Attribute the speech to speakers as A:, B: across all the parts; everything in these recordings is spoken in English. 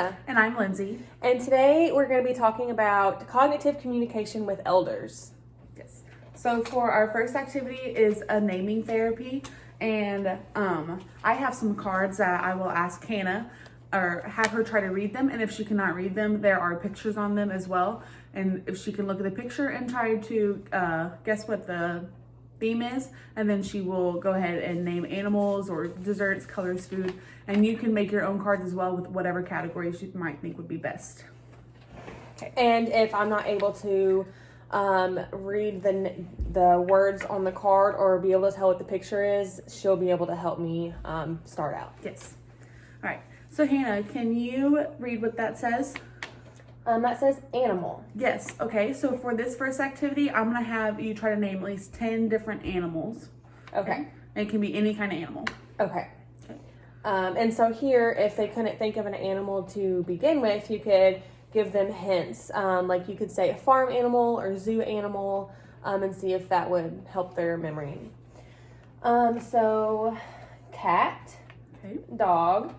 A: Hannah.
B: And I'm Lindsay.
A: And today we're going to be talking about cognitive communication with elders.
B: Yes. So for our first activity is a naming therapy. And I have some cards that I will ask Hannah or have her try to read them. And if she cannot read them, there are pictures on them as well. And if she can look at the picture and try to guess what the theme is, and then she will go ahead and name animals or desserts, colors, food, and you can make your own cards as well with whatever categories you might think would be best.
A: Okay. And if I'm not able to read the words on the card or be able to tell what the picture is, she'll be able to help me start out.
B: Yes. All right. So Hannah, can you read what that says?
A: That says animal.
B: Yes. Okay. So for this first activity, I'm going to have you try to name at least 10 different animals.
A: Okay.
B: And it can be any kind of animal.
A: Okay. And so here, if they couldn't think of an animal to begin with, you could give them hints. Like you could say a farm animal or zoo animal, and see if that would help their memory. So cat,
B: Okay.
A: dog,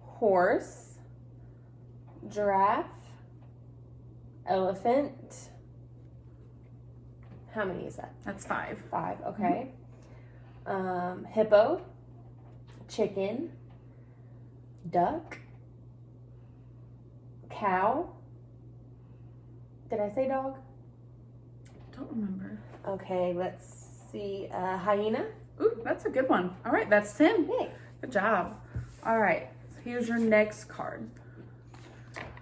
A: horse, giraffe, elephant. How many is that?
B: That's 5.
A: 5, okay. Hippo, chicken, duck, cow. Did I say dog?
B: Don't remember.
A: Okay, let's see. Hyena.
B: Ooh, that's a good one. All right. That's 10.
A: Yay.
B: Good job. All right. So here's your next card.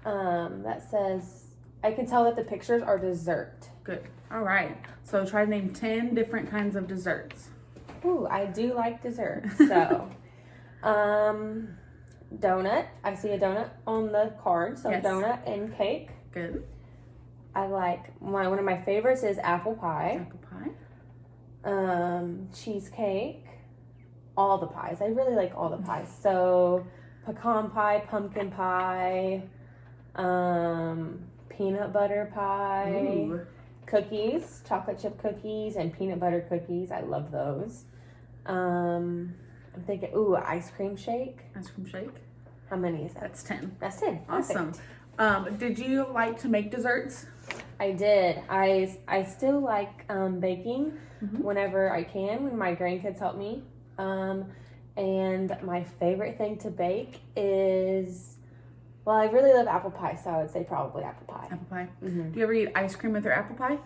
A: That says, I can tell that the pictures are dessert.
B: Good. All right. So try to name 10 different kinds of desserts.
A: Ooh, I do like dessert. So, donut. I see a donut on the card. So
B: Yes.
A: donut and cake.
B: Good.
A: I like one of my favorites is apple pie.
B: Apple pie.
A: Cheesecake. All the pies. I really like all the pies. So pecan pie, pumpkin pie, peanut butter pie.
B: Ooh.
A: Cookies, chocolate chip cookies and peanut butter cookies. I love those. I'm thinking, ice cream shake.
B: Ice cream shake.
A: How many is that?
B: That's 10.
A: That's 10.
B: Awesome.
A: Perfect.
B: Did you like to make desserts?
A: I did. I still like baking
B: Mhm.
A: whenever I can, when my grandkids help me. And my favorite thing to bake is, well, I really love apple pie, so I would say probably apple pie.
B: Apple pie.
A: Mm-hmm.
B: Do you ever eat ice cream with your apple pie?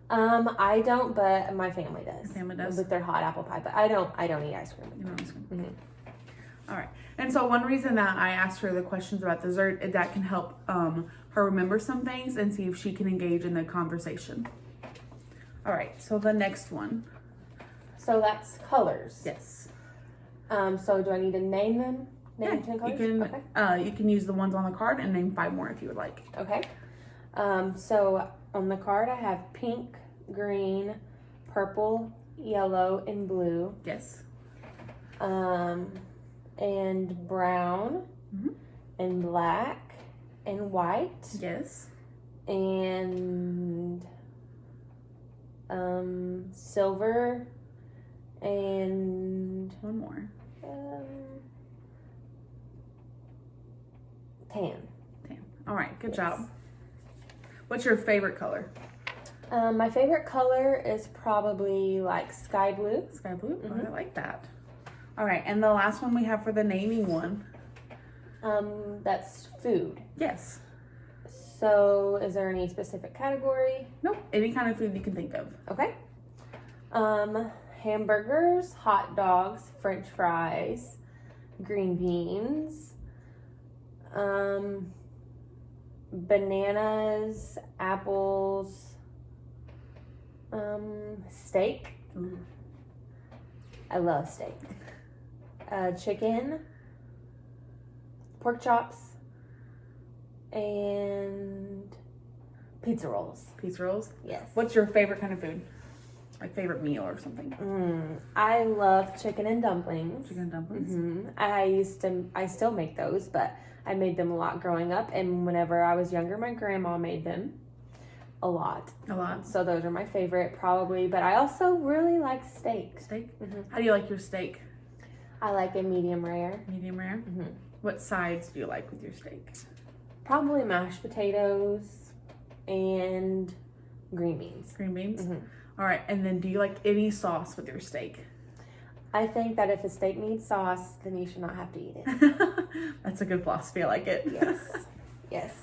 A: I don't, but my family does.
B: Your family does?
A: With their hot apple pie, but I don't eat ice cream.
B: You know ice cream.
A: Mm-hmm.
B: All right. And so one reason that I asked her the questions about dessert is that can help her remember some things and see if she can engage in the conversation. All right. So the next one.
A: So that's colors.
B: Yes.
A: So do I need to name them? Name 10
B: You
A: colors?
B: can
A: Okay.
B: you can use the ones on the card and name 5 more if you would like.
A: Okay. So on the card I have pink, green, purple, yellow, and blue.
B: Yes.
A: And brown,
B: Mhm.
A: and black, and white,
B: Yes.
A: and silver, and
B: One more.
A: tan.
B: All right. Good
A: Yes.
B: job. What's your favorite color?
A: My favorite color is probably like sky blue.
B: Sky blue. Oh,
A: Mhm.
B: I like that. All right. And the last one we have for the naming one.
A: That's food.
B: Yes.
A: So is there any specific category?
B: Nope. Any kind of food you can think of.
A: Okay. Hamburgers, hot dogs, French fries, green beans, bananas, apples, steak.
B: Ooh.
A: I love steak. Chicken, pork chops, and pizza rolls.
B: Pizza rolls.
A: Yes.
B: What's your favorite kind of food? Like favorite meal or something?
A: I love chicken and dumplings.
B: Chicken and dumplings.
A: I still make those, but I made them a lot growing up, and whenever I was younger, my grandma made them a lot.
B: A lot.
A: So those are my favorite, probably. But I also really like steak.
B: Steak.
A: Mhm.
B: How do you like your steak?
A: I like a medium rare.
B: Medium rare. What sides do you like with your steak?
A: Probably mashed potatoes and green beans.
B: Green beans?
A: Mhm.
B: All right. And then do you like any sauce with your steak?
A: I think that if a steak needs sauce, then you should not have to eat it.
B: That's a good philosophy. I like it.
A: Yes. Yes.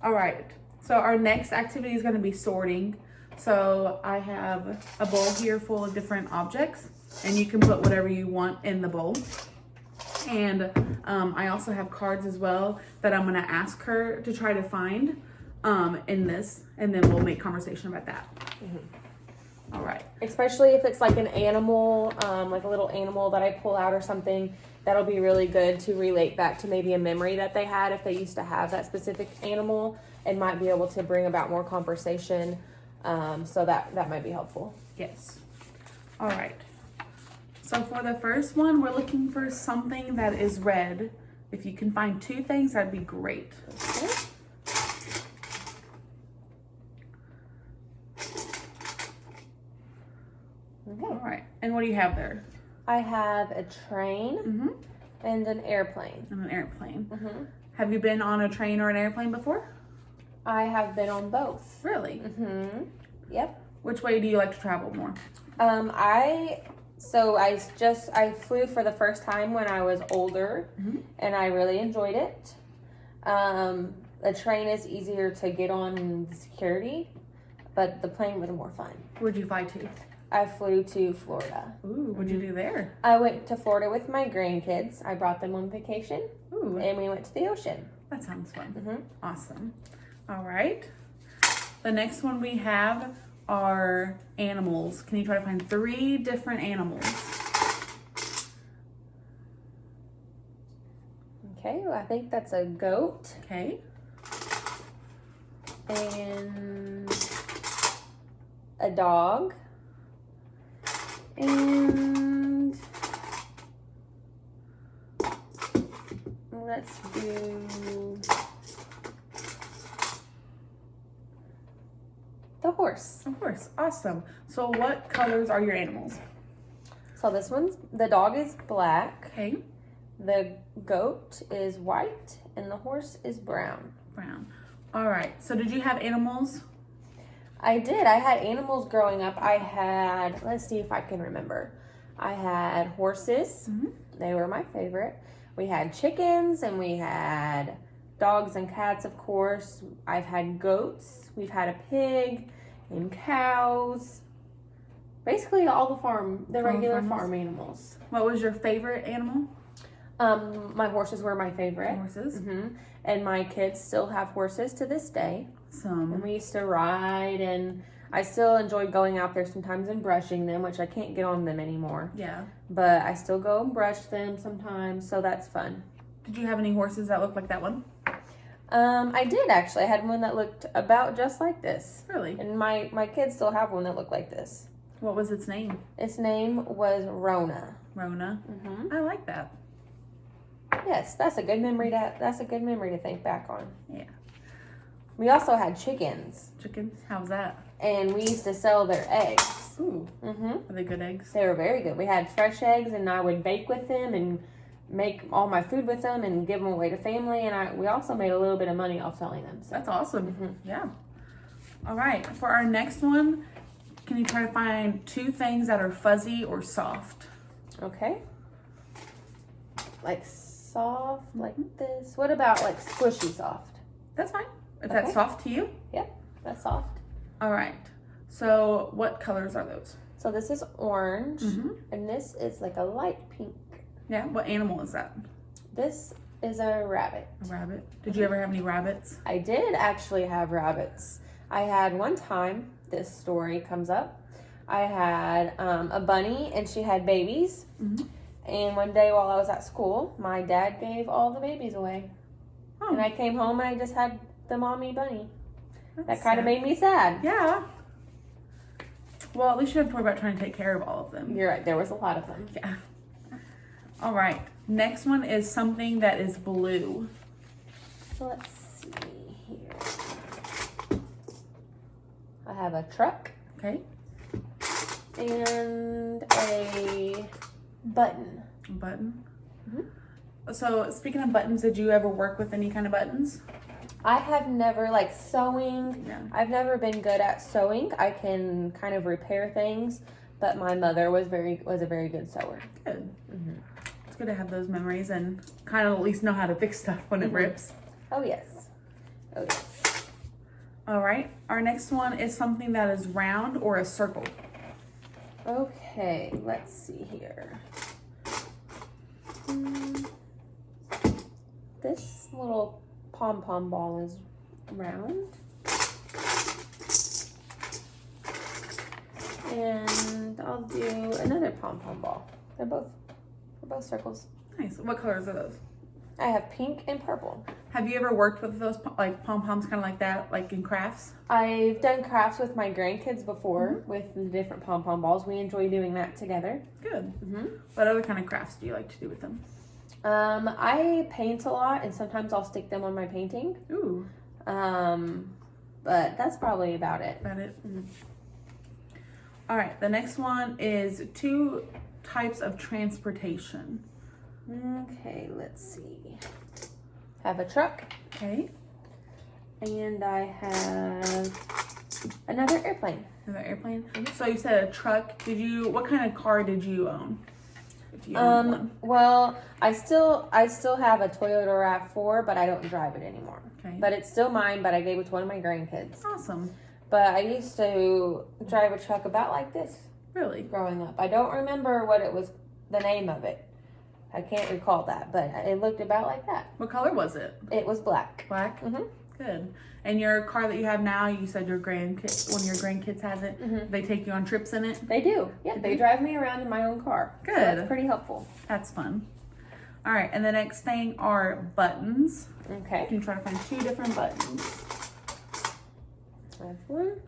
B: All right. So our next activity is going to be sorting. So I have a bowl here full of different objects, and you can put whatever you want in the bowl. And I also have cards as well that I'm going to ask her to try to find in this, and then we'll make conversation about that. All right.
A: Especially if it's like an animal, like a little animal that I pull out or something, that'll be really good to relate back to maybe a memory that they had if they used to have that specific animal, and might be able to bring about more conversation. So that might be helpful.
B: Yes. All right. So for the first one, we're looking for something that is red. If you can find two things, that'd be great.
A: Okay.
B: All right. And what do you have there?
A: I have a train
B: Mm-hmm.
A: and an airplane.
B: And an airplane.
A: Mm-hmm.
B: Have you been on a train or an airplane before?
A: I have been on both.
B: Really?
A: Mm-hmm. Yep.
B: Which way do you like to travel more?
A: I flew for the first time when I was older,
B: Mhm.
A: and I really enjoyed it. The train is easier to get on in the security, but the plane was more fun.
B: Where'd you fly to?
A: I flew to Florida.
B: Ooh, what'd you do there?
A: I went to Florida with my grandkids. I brought them on vacation,
B: Ooh,
A: and we went to the ocean.
B: that sounds fun.
A: Mm-hmm.
B: Awesome. All right. The next one we have are animals. Can you try to find 3 different animals?
A: Okay, well, I think that's a goat
B: Okay.
A: and a dog and let's do the horse.
B: Of course. Awesome. So what colors are your animals?
A: So the dog is black,
B: Okay.
A: the goat is white, and the horse is brown.
B: Brown. All right. So did you have animals?
A: I did. I had animals growing up. Let's see if I can remember. I had horses.
B: Mhm.
A: They were my favorite. We had chickens and we had dogs and cats, of course. I've had goats. We've had a pig and cows. Basically all the regular
B: farm
A: farm animals.
B: What was your favorite animal?
A: My horses were my favorite.
B: Horses.
A: And my kids still have horses to this day. And
B: Some.
A: we used to ride, and I still enjoy going out there sometimes and brushing them, which I can't get on them anymore.
B: Yeah.
A: But I still go and brush them sometimes, so that's fun.
B: Did you have any horses that looked like that one?
A: I did actually. I had one that looked about just like this.
B: Really?
A: And my kids still have one that looked like this.
B: What was its name?
A: Its name was Rona.
B: Rona. I like that.
A: Yes, that's a good memory to think back on.
B: Yeah.
A: We also had chickens,
B: Chickens. How's that?
A: and we used to sell their eggs.
B: Ooh.
A: Are
B: Are they good eggs?
A: They were very good. We had fresh eggs, and I would bake with them and make all my food with them and give them away to family. And we also made a little bit of money off selling them. So.
B: That's awesome. Yeah. All right. For our next one, can you try to find 2 things that are fuzzy or soft?
A: Okay. Like soft, like this. What about like squishy soft?
B: That's fine. If
A: Okay.
B: that's soft to you.
A: Yep, that's soft.
B: All right. So what colors are those?
A: So this is orange,
B: Mhm.
A: and this is like a light pink.
B: Yeah. What animal is that?
A: This is a rabbit.
B: A rabbit. Did you ever have any rabbits?
A: I did actually have rabbits. I had one time, this story comes up, I had a bunny, and she had babies.
B: Mhm.
A: And one day while I was at school, my dad gave all the babies away.
B: Oh,
A: And I came home and I just had the mommy bunny.
B: that's
A: That kind of
B: sad.
A: made me sad.
B: Yeah. Well, at least you don't have to worry about trying to take care of all of them.
A: You're right, there was a lot of them.
B: Yeah. All right. Next one is something that is blue.
A: So let's see here. I have a truck
B: Okay.
A: and a button.
B: Button.
A: Mhm.
B: So speaking of buttons, did you ever work with any kind of buttons?
A: I have never, like sewing,
B: Yeah.
A: I've never been good at sewing. I can kind of repair things, but my mother was a very good sewer.
B: Good. It's good to have those memories and kind of at least know how to fix stuff when it rips.
A: Oh yes. Oh yes.
B: All right. Our next one is something that is round or a circle.
A: Okay, let's see here. This little pom-pom ball is round. And I'll do another pom-pom ball. They're both circles.
B: Nice. What colors are those?
A: I have pink and purple.
B: Have you ever worked with those like pom-poms kind of like that, like in crafts?
A: I've done crafts with my grandkids before with the different pom-pom balls. We enjoy doing that together.
B: Good. What other kind of crafts do you like to do with them?
A: I paint a lot, and sometimes I'll stick them on my painting.
B: Ooh.
A: But that's probably about it.
B: About it. All right. The next one is 2 types of transportation.
A: Okay, let's see. Have a truck,
B: Okay.
A: and I have another airplane.
B: Another airplane. So you said a truck. What kind of car did you own? If you owned one.
A: Well, I still have a Toyota RAV4, but I don't drive it anymore.
B: Okay.
A: But it's still mine, but I gave it to one of my grandkids.
B: Awesome.
A: But I used to drive a truck about like this
B: Really?
A: growing up. I don't remember what it was, the name of it. I can't recall that, but it looked about like that.
B: What color was it?
A: It was black.
B: Black?
A: Mhm.
B: Good. And your car that you have now, you said one of your grandkids has it. They take you on trips in it?
A: They do. Yeah, they drive me around in my own car.
B: Good.
A: So that's pretty helpful.
B: That's fun. All right, and the next thing are buttons.
A: Okay.
B: You can try to find 2 different buttons.
A: I have one.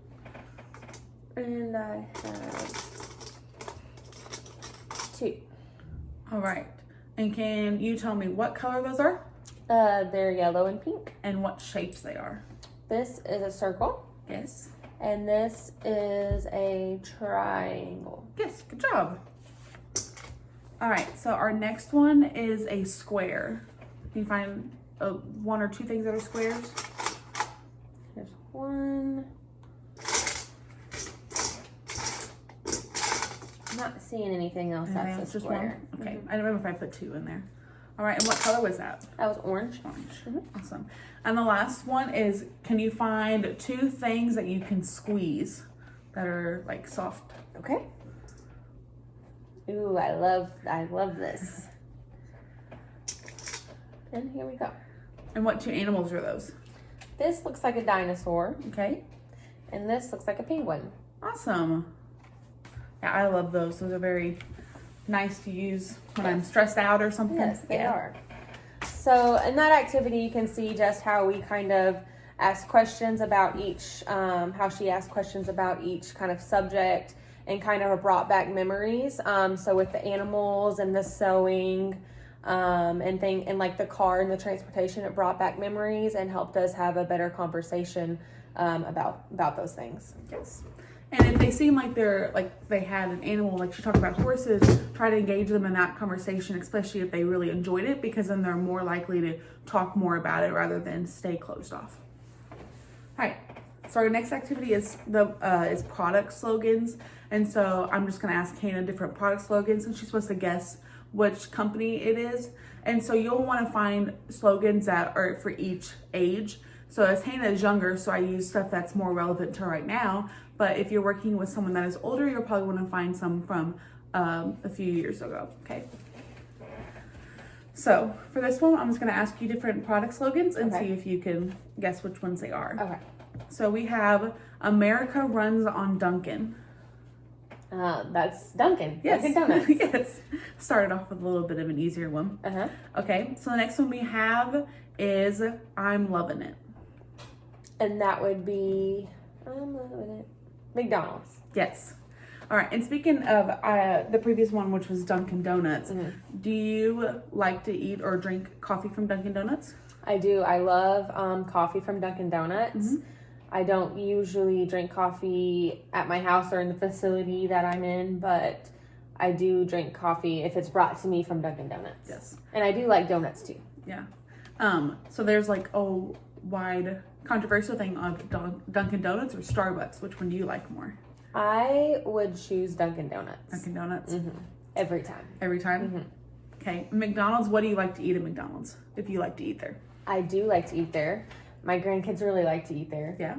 A: And I have 2.
B: All right. And can you tell me what color those are
A: They're yellow and pink.
B: and what shapes they are?
A: This is a circle,
B: Yes.
A: and this is a triangle.
B: Yes, good job. All right, so our next one is a square. Can you find 1 or 2 things that are squares?
A: Here's one. I'm not seeing anything else
B: Anything
A: that's
B: else?
A: a
B: Just
A: square.
B: one? Okay, I don't remember if I put 2 in there. All right, and what color was that?
A: That was orange.
B: Orange. Awesome. And the last one is, can you find 2 things that you can squeeze that are like soft?
A: Okay. Ooh, I love this. And here we go.
B: And what 2 animals are those?
A: This looks like a dinosaur,
B: Okay.
A: and this looks like a penguin.
B: Awesome. Yeah, I love those. Those are very nice to use when I'm stressed out or something.
A: Yes, they
B: Yeah.
A: are. So in that activity, you can see just how we kind of ask questions about each, how she asked questions about each kind of subject and kind of brought back memories. So with the animals and the sewing, and like the car and the transportation, it brought back memories and helped us have a better conversation about those things.
B: Yes. And if they seem like they had an animal, like she talked about horses, try to engage them in that conversation, especially if they really enjoyed it, because then they're more likely to talk more about it rather than stay closed off. All right. So our next activity is product slogans, and so I'm just going to ask Hannah different product slogans, and she's supposed to guess which company it is. And so you'll want to find slogans that are for each age. So as Hannah is younger, so I use stuff that's more relevant to her right now. But if you're working with someone that is older, you'll probably want to find some from a few years ago. Okay. So for this one, I'm just going to ask you different product slogans and see if you can guess which ones they are.
A: Okay.
B: So we have America runs on Dunkin'.
A: That's Dunkin'.
B: Yes.
A: Dunkin' Donuts.
B: Yes. Started off with a little bit of an easier one.
A: Uh-huh.
B: Okay. So the next one we have is I'm loving it.
A: And that would be, I'm loving it, McDonald's.
B: Yes. All right. And speaking of the previous one, which was Dunkin' Donuts, do you like to eat or drink coffee from Dunkin' Donuts?
A: I do. I love coffee from Dunkin' Donuts. I don't usually drink coffee at my house or in the facility that I'm in, but I do drink coffee if it's brought to me from Dunkin' Donuts.
B: Yes.
A: And I do like donuts too.
B: Yeah. So there's like a wide controversial thing of Dunkin' Donuts or Starbucks. Which one do you like more?
A: I would choose Dunkin' Donuts.
B: Dunkin' Donuts.
A: Every time.
B: Every time? Okay. McDonald's, what do you like to eat at McDonald's if you like to eat there?
A: I do like to eat there. My grandkids really like to eat there.
B: Yeah.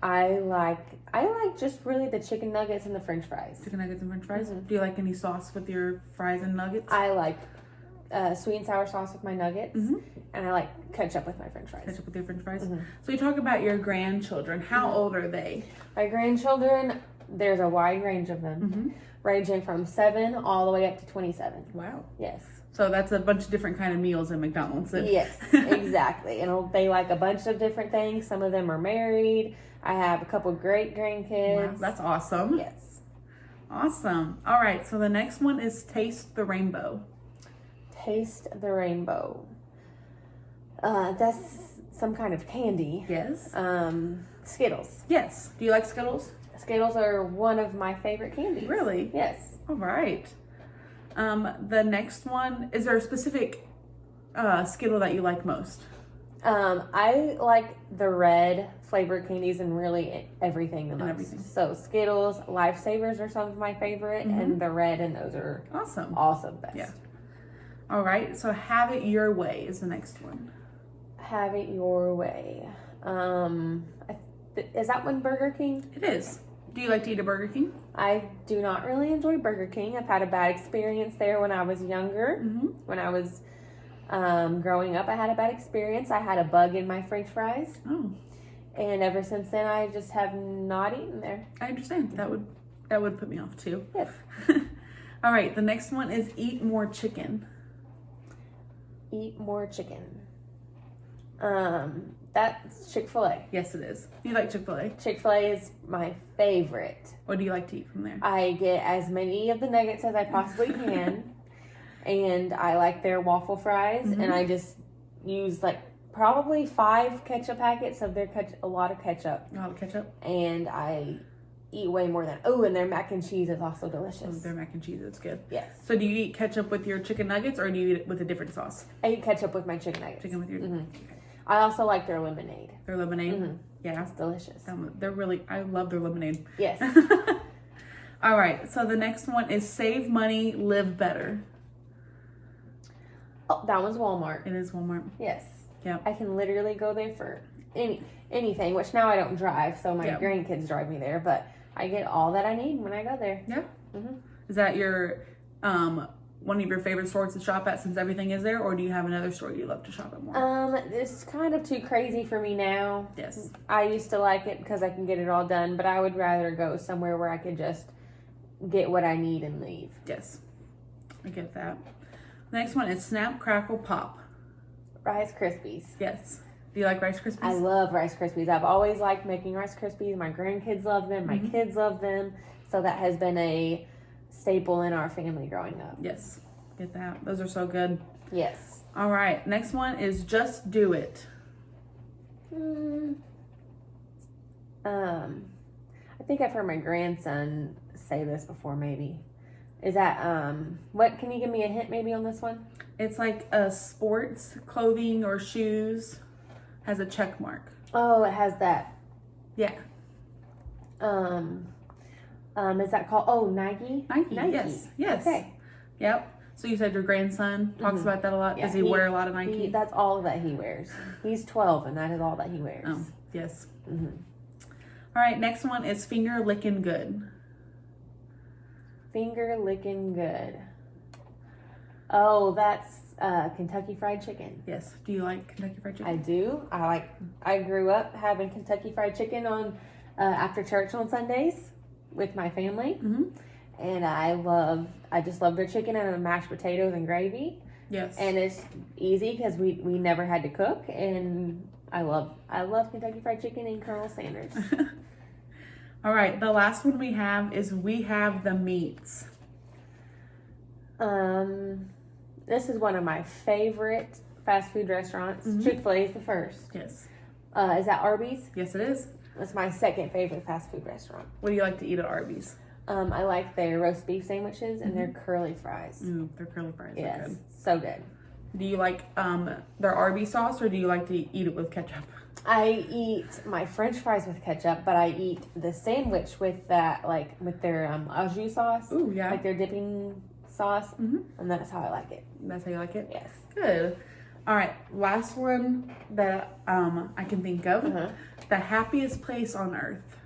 A: I like just really the chicken nuggets and the French fries.
B: Chicken nuggets and French fries. Do you like any sauce with your fries and nuggets?
A: I like sweet and sour sauce with my nuggets, and I like ketchup with my French fries.
B: Ketchup with your French fries. So you talk about your grandchildren. How old are they?
A: My grandchildren, there's a wide range of them, ranging from 7 all the way up to 27.
B: Wow.
A: Yes.
B: So that's a bunch of different kind of meals at McDonald's.
A: Yes, exactly. And they like a bunch of different things. Some of them are married. I have a couple great grandkids.
B: Wow, that's awesome.
A: Yes.
B: Awesome. All right. So the next one is Taste the Rainbow.
A: Taste the rainbow. That's some kind of candy.
B: Yes.
A: Skittles.
B: Yes. Do you like Skittles?
A: Skittles are one of my favorite candies.
B: Really?
A: Yes.
B: All right. The next one, is there a specific Skittle that you like most?
A: I like the red flavored candies and really everything the most.
B: Everything.
A: So Skittles, Lifesavers are some of my favorite, and the red and those are
B: Awesome.
A: also best.
B: Yeah. All right. So Have It Your Way is the next one.
A: Have it your way. Is that one Burger King?
B: It is. Do you like to eat at Burger King?
A: I do not really enjoy Burger King. I've had a bad experience there when I was younger. When I was growing up, I had a bad experience. I had a bug in my French fries.
B: Oh,
A: And ever since then, I just have not eaten there.
B: I understand. That would put me off too.
A: Yes.
B: All right. The next one is Eat More Chicken.
A: Eat more chicken. That's Chick-fil-A.
B: Yes, it is. You like Chick-fil-A?
A: Chick-fil-A is my favorite.
B: What do you like to eat from there?
A: I get as many of the nuggets as I possibly can. And I like their waffle fries. And I just use like probably 5 ketchup packets of their a lot of ketchup.
B: A lot of ketchup?
A: And I eat way more than. Oh, and their mac and cheese is also
B: Oh,
A: delicious.
B: their mac and cheese is good.
A: Yes.
B: So do you eat ketchup with your chicken nuggets or do you eat it with a different sauce?
A: I eat ketchup with my chicken nuggets.
B: Chicken with your okay.
A: I also like their lemonade.
B: Their lemonade? Yeah.
A: It's delicious.
B: They're really, I love their lemonade.
A: Yes.
B: All right. So the next one is Save Money, Live Better.
A: Oh, that one's Walmart.
B: It is Walmart.
A: Yes.
B: Yep.
A: I can literally go there for anything, which now I don't drive, so my grandkids drive me there, but I get all that I need when I go there.
B: Yeah. Is that your one of your favorite stores to shop at since everything is there, or do you have another store you love to shop at more?
A: It's kind of too crazy for me now.
B: Yes.
A: I used to like it because I can get it all done, but I would rather go somewhere where I could just get what I need and leave.
B: Yes. I get that. The next one is Snap, Crackle, Pop.
A: Rice Krispies.
B: Yes. Do you like Rice Krispies?
A: I love Rice Krispies. I've always liked making Rice Krispies. My grandkids love them. My kids love them. So that has been a staple in our family growing up.
B: Yes. Get that. Those are so good.
A: Yes.
B: All right. Next one is Just Do It.
A: I think I've heard my grandson say this before, maybe. Is that, what, can you give me a hint maybe on this one?
B: It's like a sports clothing or shoes has a check mark.
A: Oh, it has that.
B: Yeah.
A: Is that called, Nike?
B: Nike. Yes. Yes.
A: Okay.
B: Yep. So you said your grandson talks about that a lot.
A: Yeah,
B: Does he wear a lot of Nike?
A: That's all that he wears. He's 12 and that is all that he wears.
B: Oh, yes. All right. Next one is Finger Licking Good.
A: Finger licking good. Oh, that's Kentucky Fried Chicken.
B: Yes. Do you like Kentucky Fried Chicken?
A: I do. I grew up having Kentucky Fried Chicken on after church on Sundays with my family. And I just love their chicken and mashed potatoes and gravy.
B: Yes.
A: And it's easy because we never had to cook, and I love Kentucky Fried Chicken and Colonel Sanders.
B: All right, the last one we have is We Have the Meats.
A: This is one of my favorite fast food restaurants. Chick-fil-A is the first.
B: Yes.
A: Is that Arby's?
B: Yes, it is.
A: That's my second favorite fast food restaurant.
B: What do you like to eat at Arby's?
A: I like their roast beef sandwiches and their curly fries.
B: Ooh, their curly fries are
A: Yes,
B: good.
A: so good.
B: Do you like their Arby's sauce, or do you like to eat it with ketchup?
A: I eat my French fries with ketchup, but I eat the sandwich with that, like with their au jus sauce.
B: Ooh, yeah.
A: Like their dipping sauce,
B: Mhm.
A: and that's how I like it.
B: That's how you like it?
A: Yes.
B: Good. All right, last one that I can think of.
A: Uh-huh.
B: The happiest place on earth.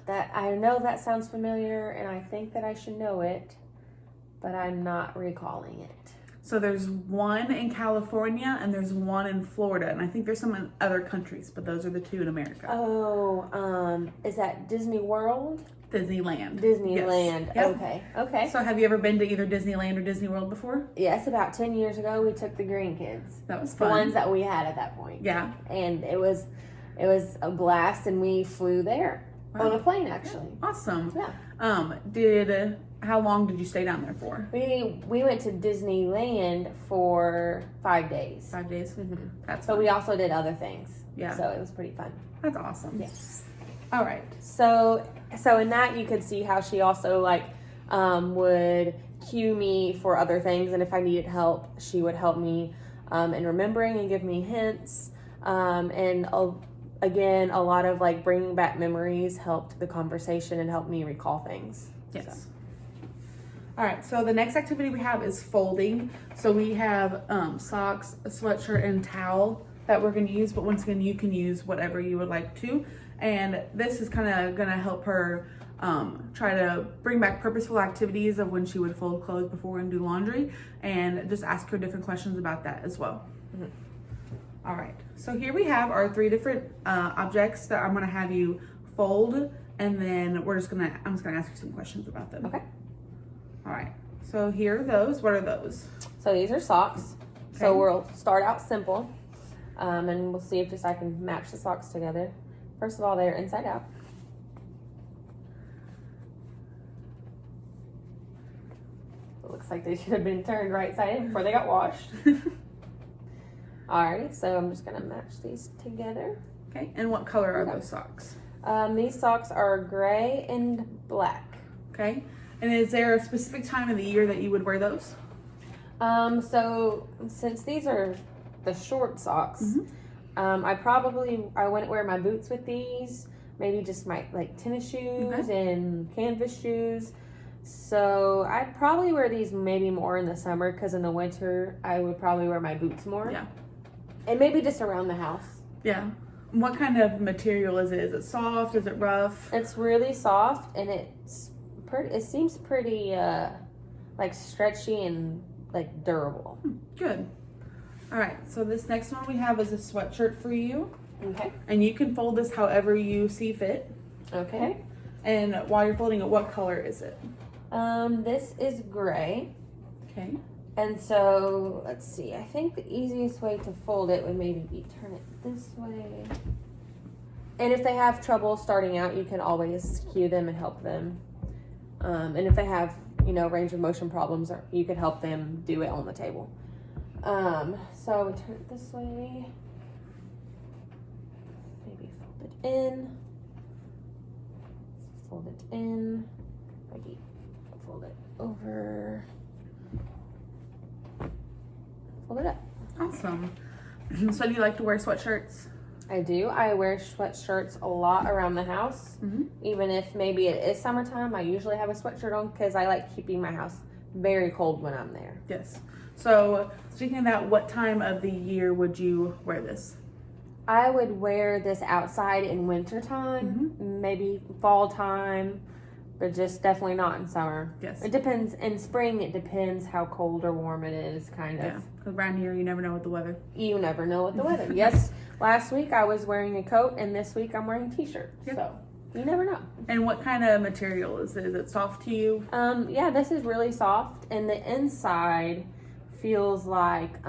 A: That I know that sounds familiar, and I think that I should know it, but I'm not recalling it.
B: So there's one in California and there's one in Florida, and I think there's some in other countries, but those are the two in America.
A: Oh, is that Disney World?
B: Disneyland.
A: Disneyland.
B: Yes. Yep.
A: Okay.
B: So have you ever been to either Disneyland or Disney World before?
A: Yes, about 10 years ago, we took the grandkids.
B: That was
A: The
B: fun.
A: ones that we had at that point.
B: Yeah.
A: And it was a blast, and we flew there on a plane, actually.
B: Awesome.
A: Yeah.
B: How long did you stay down there for?
A: We went to Disneyland for 5 days.
B: 5 days.
A: Mm-hmm.
B: That's
A: But
B: fun.
A: we also did other things.
B: Yeah.
A: So it was pretty fun.
B: That's awesome.
A: Yes.
B: All right.
A: So in that you could see how she also would cue me for other things, and if I needed help, she would help me in remembering and give me hints. Again, a lot of bringing back memories helped the conversation and helped me recall things.
B: Yes.
A: So.
B: All right, so the next activity we have is folding. So we have socks, a sweatshirt, and towel that we're going to use, but once again, you can use whatever you would like to. And this is kind of going to help her try to bring back purposeful activities of when she would fold clothes before and do laundry, and just ask her different questions about that as well.
A: Mm-hmm.
B: All right, so here we have our 3 different objects that I'm going to have you fold, and then I'm just going to ask you some questions about them.
A: Okay.
B: All right, so here are those. What are those?
A: So these are socks.
B: Okay.
A: So we'll start out simple, and we'll see if I can match the socks together. First of all, they're inside out. It looks like they should have been turned right sided before they got washed. Alrighty, so I'm just gonna match these together.
B: Okay, and what color are those socks?
A: These socks are gray and black.
B: Okay, and is there a specific time of the year that you would wear those?
A: So since these are the short socks,
B: Mm-hmm.
A: I wouldn't wear my boots with these. Maybe just my tennis shoes and canvas shoes. So I'd probably wear these maybe more in the summer, because in the winter I would probably wear my boots more.
B: Yeah.
A: And maybe just around the house.
B: Yeah. What kind of material is it? Is it soft? Is it rough?
A: It's really soft, and it seems pretty stretchy and durable.
B: Good. All right, so this next one we have is a sweatshirt for you.
A: Okay.
B: And you can fold this however you see fit.
A: Okay.
B: And while you're folding it, what color is it?
A: This is gray.
B: Okay.
A: And so, let's see, I think the easiest way to fold it would maybe be turn it this way. And if they have trouble starting out, you can always cue them and help them. And if they have, range of motion problems, you could help them do it on the table. So we turn it this way. Maybe fold it in. Fold it in. Maybe fold it over. Fold it up.
B: Awesome. So do you like to wear sweatshirts?
A: I do. I wear sweatshirts a lot around the house.
B: Mm-hmm.
A: Even if maybe it is summertime, I usually have a sweatshirt on because I like keeping my house very cold when I'm there.
B: Yes. So speaking of that, what time of the year would you wear this?
A: I would wear this outside in winter time, maybe fall time, but just definitely not in summer.
B: Yes.
A: It depends. In spring, it depends how cold or warm it is, kind of.
B: Yeah, because around here you never know what the weather.
A: You never know what the weather. Yes, last week I was wearing a coat, and this week I'm wearing a t-shirt.
B: Yep.
A: So you never know.
B: And what kind of material is it? Is it soft to you?
A: Yeah, this is really soft, and the inside feels like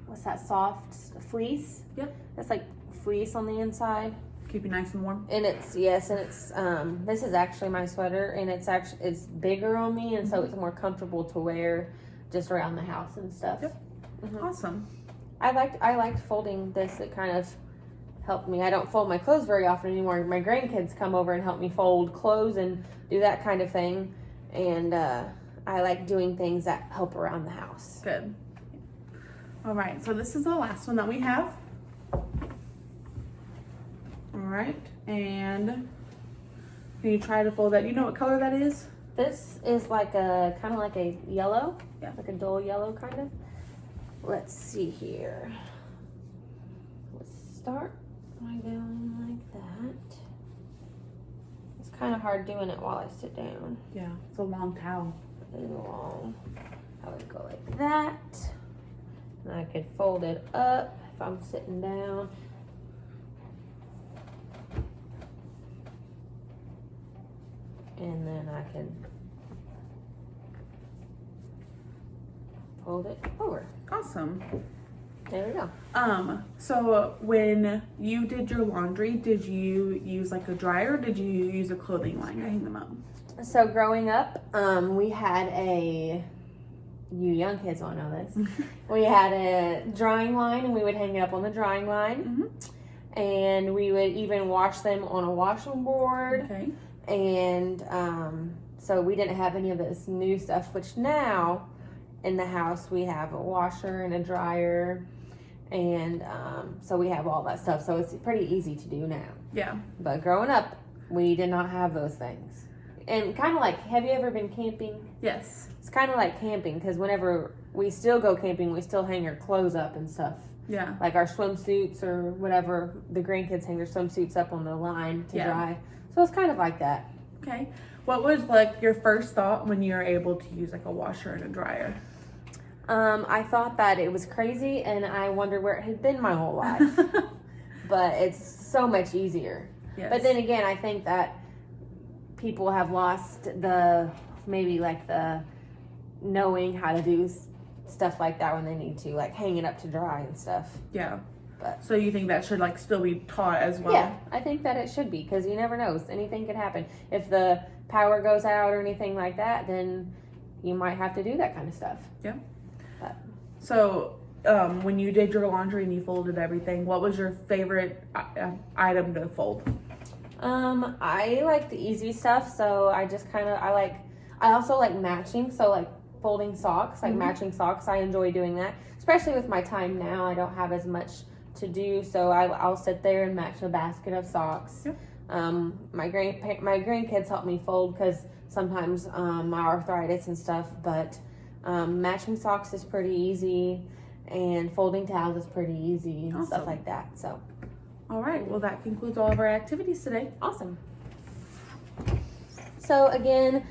A: what's that, soft fleece?
B: Yep.
A: It's like fleece on the inside.
B: Keep you nice and warm.
A: And it's this is actually my sweater, and it's bigger on me, and so it's more comfortable to wear just around the house and stuff.
B: Yep. Awesome.
A: I liked folding this. It kind of helped me. I don't fold my clothes very often anymore. My grandkids come over and help me fold clothes and do that kind of thing. And I like doing things that help around the house.
B: Good. All right, so this is the last one that we have. All right, and can you try to fold that? Do you know what color that is?
A: This is like a kind of like a yellow,
B: Yeah.
A: like a dull yellow kind of. Let's see here. Let's start by going like that. It's kind of hard doing it while I sit down.
B: Yeah, it's a long towel.
A: Really long. I would go like that. And I could fold it up if I'm sitting down. And then I can fold it over.
B: Awesome.
A: There we go.
B: So when you did your laundry, did you use like a dryer or did you use a clothing line to hang them up?
A: So growing up, we had you young kids won't know this. We had a drying line and we would hang it up on the drying line. And we would even wash them on a washing board.
B: Okay.
A: And so we didn't have any of this new stuff, which now in the house we have a washer and a dryer. And so we have all that stuff. So it's pretty easy to do now.
B: Yeah.
A: But growing up, we did not have those things. And kind of like, have you ever been camping?
B: Yes.
A: It's kind of like camping because whenever we still go camping, we still hang our clothes up and stuff.
B: Yeah.
A: Like our swimsuits or whatever. The grandkids hang their swimsuits up on the line to dry. So it's kind of like that.
B: Okay. What was like your first thought when you were able to use like a washer and a dryer?
A: I thought that it was crazy and I wondered where it had been my whole life. But it's so much easier.
B: Yes.
A: But then again, I think that people have lost the knowing how to do stuff like that when they need to, like hang it up to dry and stuff.
B: Yeah.
A: But
B: so you think that should like still be taught as well?
A: Yeah, I think that it should be because you never know. Anything could happen. If the power goes out or anything like that, then you might have to do that kind of stuff.
B: Yeah.
A: But.
B: So when you did your laundry and you folded everything, what was your favorite item to fold?
A: I like the easy stuff, so I just I also like matching, so like folding socks, like matching socks. I enjoy doing that, especially with my time now. I don't have as much to do, so I'll sit there and match a basket of socks.
B: Yep.
A: My grandkids help me fold because sometimes my arthritis and stuff, but matching socks is pretty easy, and folding towels is pretty easy and stuff like that. So.
B: All right, well that concludes all of our activities today.
A: Awesome. So again,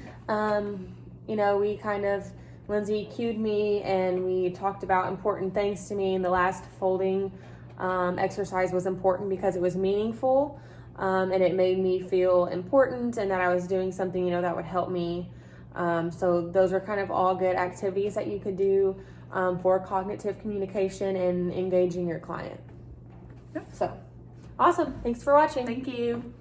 A: Lindsay cued me and we talked about important things to me, and the last folding exercise was important because it was meaningful, and it made me feel important and that I was doing something, that would help me. So those are kind of all good activities that you could do for cognitive communication and engaging your client.
B: Yep.
A: So. Awesome. Thanks for watching.
B: Thank you.